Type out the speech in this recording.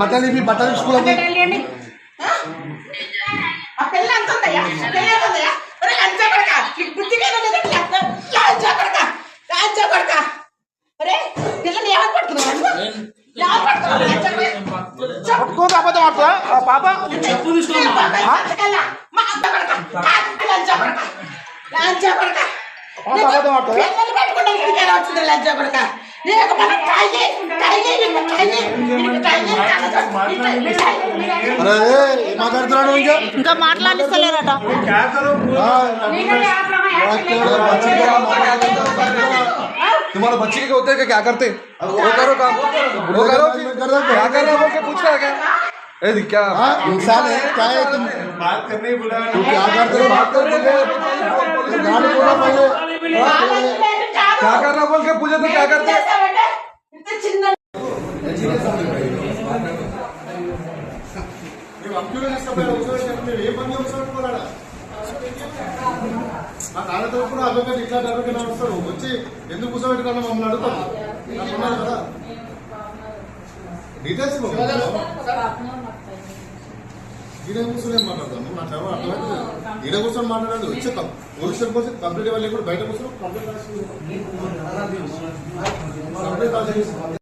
బట్టలు స్కూల్ అబద్ధం ఆడుతుందా పాప అబద్ధం ఆడుతుందా మాట్లాడుతున్నాడు ఇంకా మాట్లాడిస్తలేరట तुम्हारा बच्चे के होते हैं क्या करते वो करो काम वो करो क्या कर रहा बोल के पूछ रहा क्या क्या इंसान है क्या है तुम बात करने ही बुला तुम क्या करते हो बात कर मुझे गाड़ी बोला पहले क्या कर रहा बोल के पूछे तो क्या करते ఆ కాళ్ళ తరపున అడ్వకేట్ ఇట్లా అడ్వకేట్ వస్తారు వచ్చి ఎందుకు కూర్చోబెట్టుకున్నా మమ్మల్ని అడుగుతాను కదా డీటెయిల్స్ ఈడ కూర్చొని మాట్లాడతాము నాకు ఎవరు అర్థమైతే ఈడ కూర్చొని మాట్లాడాలి వచ్చే పోలీస్ స్టేషన్ కోసం కంప్లీట్ ఇవ్వాలి కూడా బయట కూర్చొని కంప్లీట్